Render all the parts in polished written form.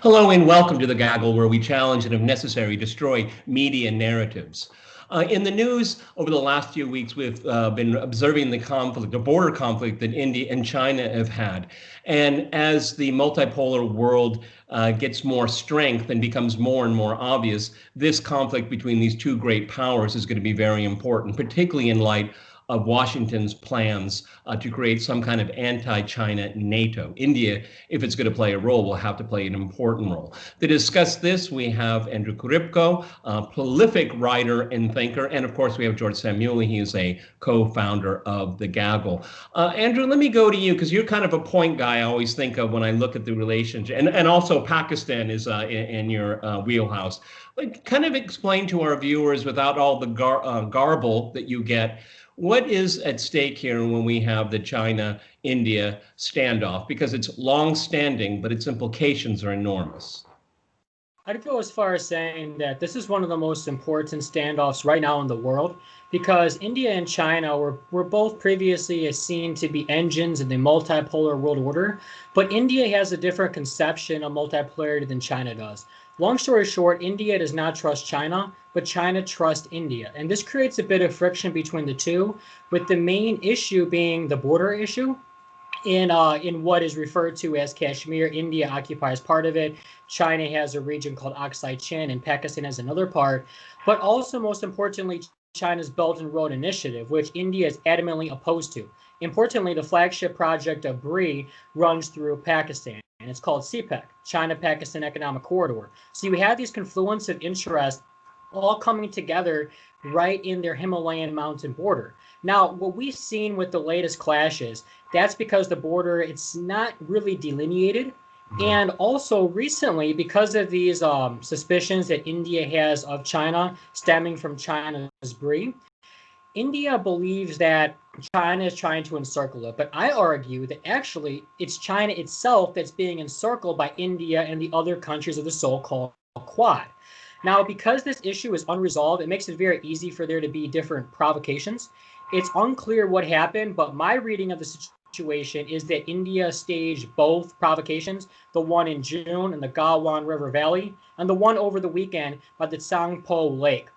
Hello and welcome to the Gaggle, where we challenge and, if necessary, destroy media narratives. In the news over the last few weeks, we've been observing the conflict, the border conflict that India and China have had. And as the multipolar world gets more strength and becomes more and more obvious, this conflict between these two great powers is going to be very important, particularly in light of Washington's plans to create some kind of anti-China NATO. India, if it's going to play a role, will have to play an important role. To discuss this, we have Andrew Korybko, a prolific writer and thinker, and of course we have George Szamuely. He is a co-founder of the Gaggle. Andrew, let me go to you because you're kind of a point guy I always think of when I look at the relationship, and also Pakistan is in your wheelhouse. Like, kind of explain to our viewers, without all the garble that you get, what is at stake here when we have the China-India standoff? Because it's long-standing, but its implications are enormous. I'd go as far as saying that this is one of the most important standoffs right now in the world, because India and China were both previously seen to be engines in the multipolar world order, but India has a different conception of multipolarity than China does. Long story short, India does not trust China, but China trusts India. And this creates a bit of friction between the two, with the main issue being the border issue. In what is referred to as Kashmir, India occupies part of it. China has a region called Aksai Chin, and Pakistan has another part. But also, most importantly, China's Belt and Road Initiative, which India is adamantly opposed to. Importantly, the flagship project of BRI runs through Pakistan, and it's called CPEC, China-Pakistan Economic Corridor. So you have these confluence of interest all coming together right in their Himalayan mountain border. Now, what we've seen with the latest clashes, that's because the border, it's not really delineated. And also recently, because of these suspicions that India has of China stemming from China's BRI, India believes that China is trying to encircle it. But I argue that actually it's China itself that's being encircled by India and the other countries of the so-called Quad. Now, because this issue is unresolved, it makes it very easy for there to be different provocations. It's unclear what happened, but my reading of the situation is that India staged both provocations, the one in June in the Galwan River Valley, and the one over the weekend by the Tsangpo Lake.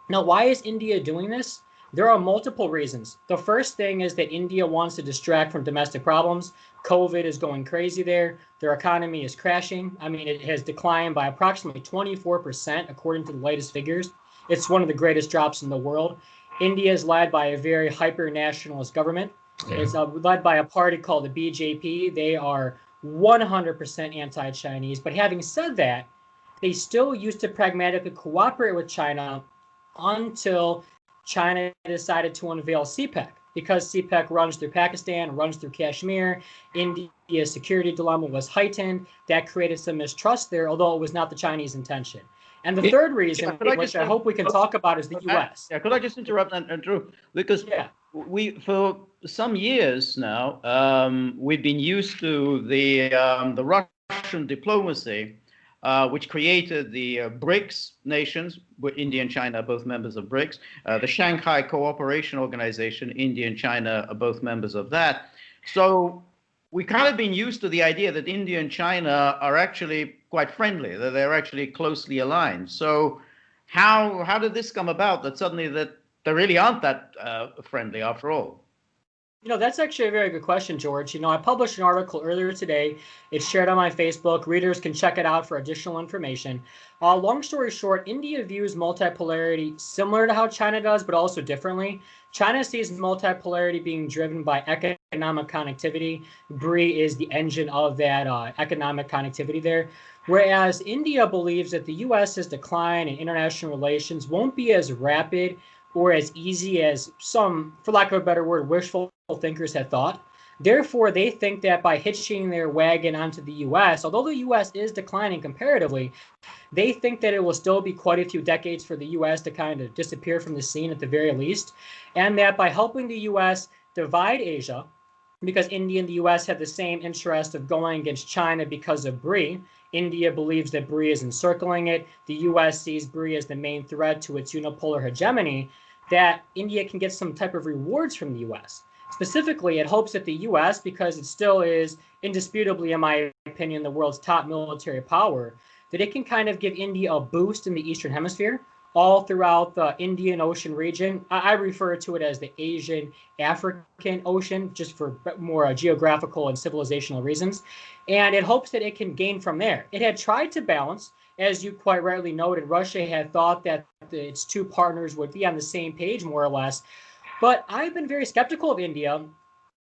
Now, why is India doing this? There are multiple reasons. The first thing is that India wants to distract from domestic problems. COVID is going crazy there. Their economy is crashing. I mean, it has declined by approximately 24%, according to the latest figures. It's one of the greatest drops in the world. India is led by a very hyper-nationalist government. Yeah. It's led by a party called the BJP. They are 100% anti-Chinese. But having said that, they still used to pragmatically cooperate with China until China decided to unveil CPEC. Because CPEC runs through Pakistan, runs through Kashmir, India's security dilemma was heightened. That created some mistrust there, although it was not the Chinese intention. And the third reason, which I hope we can talk about, is the U.S. Yeah, could I just interrupt, Andrew? Because we, for some years now, we've been used to the Russian diplomacy, which created the BRICS nations, where India and China are both members of BRICS, the Shanghai Cooperation Organization, India and China are both members of that. So we kind of been used to the idea that India and China are actually quite friendly, that they're actually closely aligned. So how did this come about, that suddenly that they really aren't that friendly after all? You know, that's actually a very good question, George. You know, I published an article earlier today. It's shared on my Facebook. Readers can check it out for additional information. Long story short, India views multipolarity similar to how China does, but also differently. China sees multipolarity being driven by economic connectivity. BRI is the engine of that economic connectivity there. Whereas India believes that the U.S.'s decline in international relations won't be as rapid or as easy as some, for lack of a better word, wishful thinkers had thought. Therefore, they think that by hitching their wagon onto the U.S., although the U.S. is declining comparatively, they think that it will still be quite a few decades for the U.S. to kind of disappear from the scene at the very least, and that by helping the U.S. divide Asia, because India and the U.S. have the same interest of going against China because of BRI, India believes that BRI is encircling it. The U.S. sees BRI as the main threat to its unipolar hegemony, that India can get some type of rewards from the U.S. Specifically, it hopes that the U.S., because it still is indisputably, in my opinion, the world's top military power, that it can kind of give India a boost in the Eastern Hemisphere, all throughout the Indian Ocean region. I refer to it as the Asian African Ocean, just for more geographical and civilizational reasons. And it hopes that it can gain from there. It had tried to balance, as you quite rightly noted. Russia had thought that its two partners would be on the same page, more or less. But I've been very skeptical of India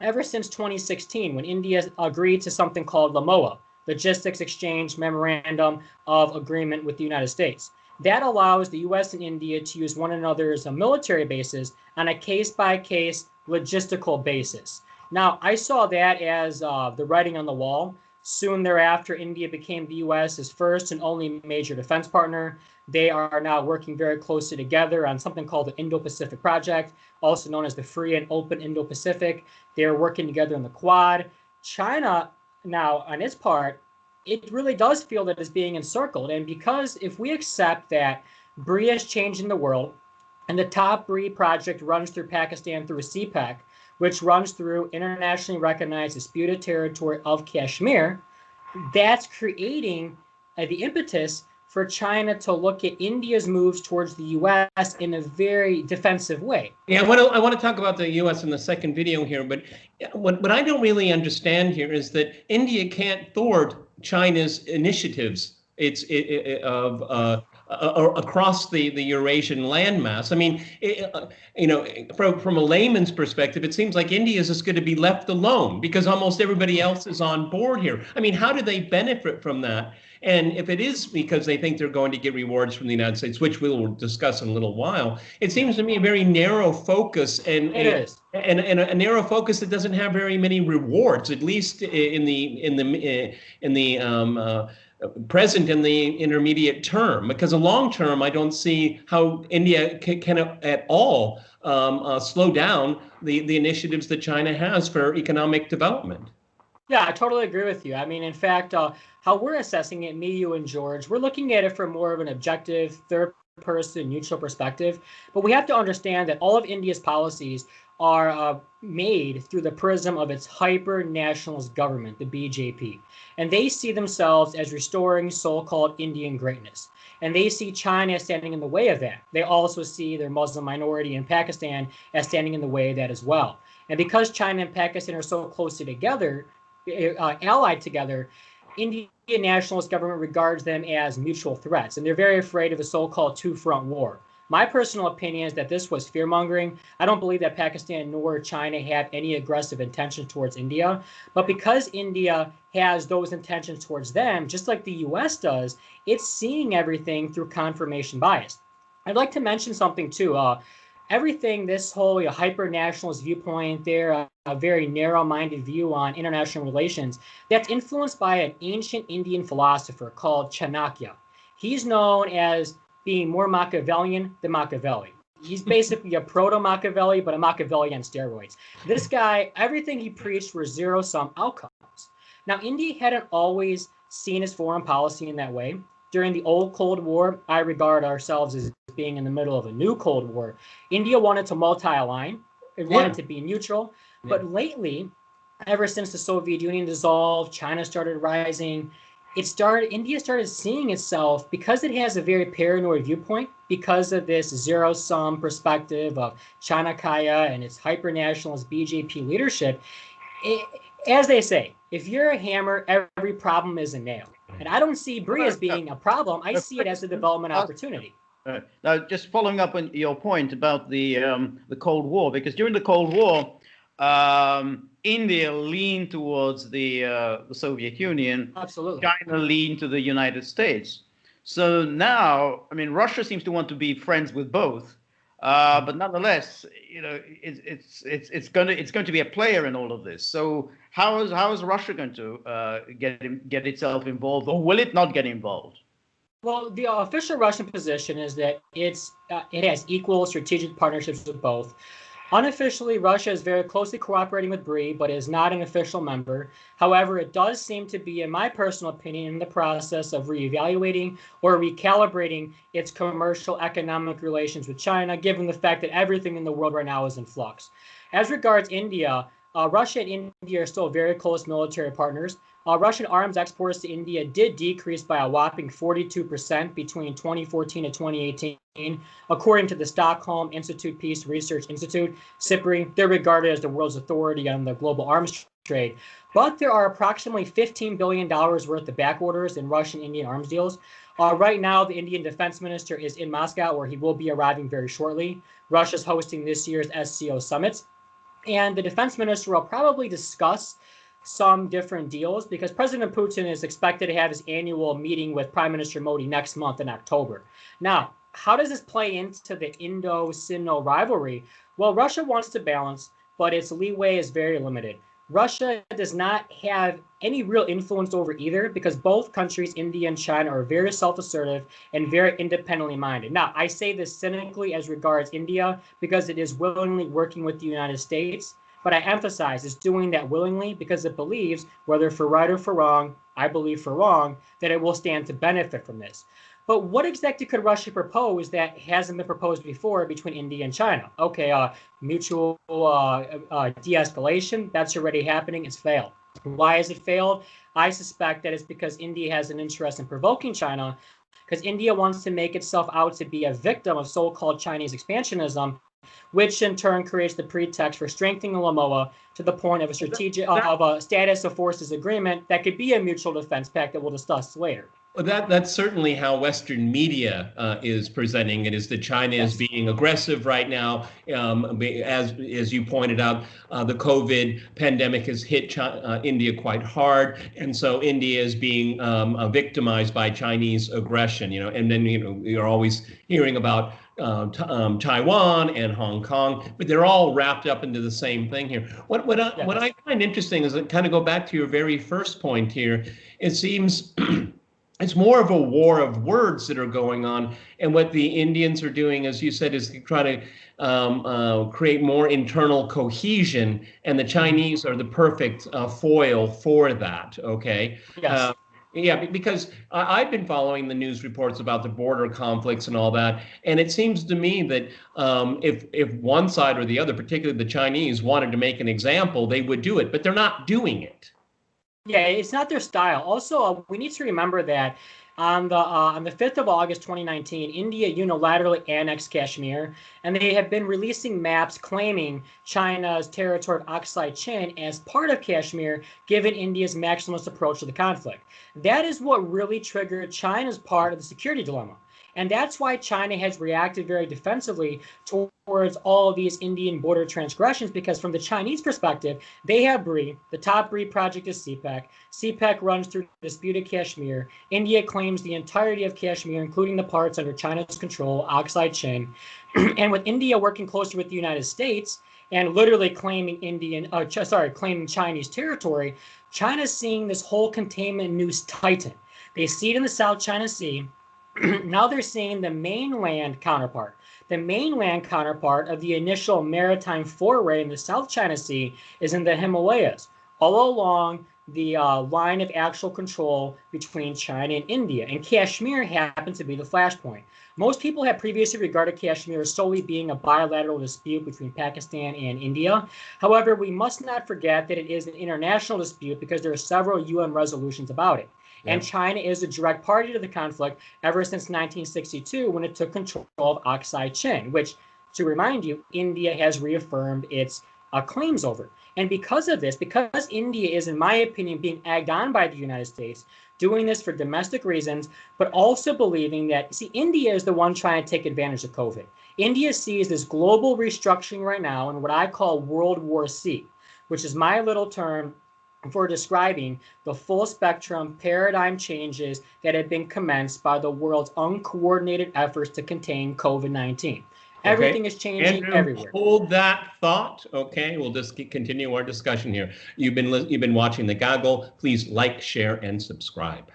ever since 2016, when India agreed to something called LAMOA, Logistics Exchange Memorandum of Agreement with the United States. That allows the U.S. and India to use one another's military bases on a case-by-case logistical basis. Now, I saw that as the writing on the wall. Soon thereafter, India became the U.S.'s first and only major defense partner. They are now working very closely together on something called the Indo-Pacific Project, also known as the Free and Open Indo-Pacific. They are working together in the Quad. China, now, on its part, it really does feel that it's being encircled. And because if we accept that BRIA is changing the world, and the top BRIA project runs through Pakistan through CPEC, which runs through internationally recognized disputed territory of Kashmir, that's creating the impetus for China to look at India's moves towards the U.S. in a very defensive way. Yeah, I want to talk about the U.S. in the second video here, but what I don't really understand here is that India can't thwart China's initiatives. Across the Eurasian landmass. I mean, from a layman's perspective, it seems like India is just going to be left alone because almost everybody else is on board here. I mean, how do they benefit from that? And if it is because they think they're going to get rewards from the United States, which we will discuss in a little while, it seems to me a very narrow focus and a narrow focus that doesn't have very many rewards, at least in the present and the intermediate term. Because a long term, I don't see how India can at all slow down the initiatives that China has for economic development. Yeah, I totally agree with you. I mean, in fact, how we're assessing it, me, you, and George, we're looking at it from more of an objective, third-person, neutral perspective. But we have to understand that all of India's policies are made through the prism of its hyper-nationalist government, the BJP. And they see themselves as restoring so-called Indian greatness. And they see China standing in the way of that. They also see their Muslim minority in Pakistan as standing in the way of that as well. And because China and Pakistan are so closely together, allied together, Indian nationalist government regards them as mutual threats, and they're very afraid of a so-called two-front war. My personal opinion is that this was fear-mongering. I don't believe that Pakistan nor China have any aggressive intentions towards India, but because India has those intentions towards them, just like the U.S. does, it's seeing everything through confirmation bias. I'd like to mention something too. Everything, this whole hyper-nationalist viewpoint there, a very narrow-minded view on international relations, that's influenced by an ancient Indian philosopher called Chanakya. He's known as being more Machiavellian than Machiavelli. He's basically a proto-Machiavelli, but a Machiavelli on steroids. This guy, everything he preached were zero-sum outcomes. Now, India hadn't always seen its foreign policy in that way. During the old Cold War, I regard ourselves as being in the middle of a new Cold War. India wanted to multi-align. It wanted to be neutral. But lately, ever since the Soviet Union dissolved, China started rising, India started seeing itself, because it has a very paranoid viewpoint, because of this zero-sum perspective of Chanakya and its hyper-nationalist BJP leadership. As they say, if you're a hammer, every problem is a nail. And I don't see BRIA as being a problem. I see it as a development opportunity. Now, just following up on your point about the Cold War, because during the Cold War, India leaned towards the Soviet Union. Absolutely. China leaned to the United States. So now, I mean, Russia seems to want to be friends with both, but nonetheless, it's going to be a player in all of this. So how is Russia going to get itself involved, or will it not get involved? Well, the official Russian position is that it has equal strategic partnerships with both. Unofficially, Russia is very closely cooperating with BRIA, but is not an official member. However, it does seem to be, in my personal opinion, in the process of reevaluating or recalibrating its commercial economic relations with China, given the fact that everything in the world right now is in flux. As regards India, Russia and India are still very close military partners. Russian arms exports to India did decrease by a whopping 42% between 2014 and 2018, according to the Stockholm Institute Peace Research Institute, SIPRI. They're regarded as the world's authority on the global arms trade. But there are approximately $15 billion worth of back orders in Russian-Indian arms deals. Right now, the Indian defense minister is in Moscow, where he will be arriving very shortly. Russia's hosting this year's SCO summits. And the defense minister will probably discuss some different deals because President Putin is expected to have his annual meeting with Prime Minister Modi next month in October. Now, how does this play into the Indo-Sino rivalry? Well, Russia wants to balance, but its leeway is very limited. Russia does not have any real influence over either because both countries, India and China, are very self-assertive and very independently minded. Now, I say this cynically as regards India because it is willingly working with the United States, but I emphasize it's doing that willingly because it believes, whether for right or for wrong, I believe for wrong, that it will stand to benefit from this. But what exactly could Russia propose that hasn't been proposed before between India and China? Okay, mutual de-escalation, that's already happening, it's failed. Why has it failed? I suspect that it's because India has an interest in provoking China, because India wants to make itself out to be a victim of so-called Chinese expansionism, which in turn creates the pretext for strengthening Lamoa to the point of a status of forces agreement that could be a mutual defense pact that we'll discuss later. Well, that's certainly how Western media is presenting it, is that China is being aggressive right now. As you pointed out, the COVID pandemic has hit India quite hard, and so India is being victimized by Chinese aggression. And then you're always hearing about Taiwan and Hong Kong, but they're all wrapped up into the same thing here. What I find interesting is that, kind of go back to your very first point here. It seems it's more of a war of words that are going on, and what the Indians are doing, as you said, is try to create more internal cohesion, and the Chinese are the perfect foil for that. Okay. Yes. Yeah, because I've been following the news reports about the border conflicts and all that, and it seems to me that if one side or the other, particularly the Chinese, wanted to make an example, they would do it, but they're not doing it. Yeah, it's not their style. Also, we need to remember that on the 5th of August 2019, India unilaterally annexed Kashmir, and they have been releasing maps claiming China's territory of Aksai Chin as part of Kashmir, given India's maximalist approach to the conflict. That is what really triggered China's part of the security dilemma. And that's why China has reacted very defensively towards all of these Indian border transgressions, because from the Chinese perspective, they have BRI. The top BRI project is CPEC. CPEC runs through disputed Kashmir. India claims the entirety of Kashmir, including the parts under China's control, Aksai Chin. And with India working closely with the United States and literally claiming claiming Chinese territory, China's seeing this whole containment noose tighten. They see it in the South China Sea. Now they're seeing the mainland counterpart. The mainland counterpart of the initial maritime foray in the South China Sea is in the Himalayas, all along the line of actual control between China and India. And Kashmir happens to be the flashpoint. Most people have previously regarded Kashmir as solely being a bilateral dispute between Pakistan and India. However, we must not forget that it is an international dispute because there are several UN resolutions about it. And China is a direct party to the conflict ever since 1962, when it took control of Aksai Chin, which, to remind you, India has reaffirmed its claims over. And because of this, because India is, in my opinion, being egged on by the United States, doing this for domestic reasons, but also believing that, see, India is the one trying to take advantage of COVID. India sees this global restructuring right now in what I call World War C, which is my little term for describing the full spectrum paradigm changes that have been commenced by the world's uncoordinated efforts to contain COVID-19. Everything is changing Andrew, everywhere. Hold that thought. Okay, we'll just continue our discussion here. You've been watching the Gaggle. Please like, share, and subscribe.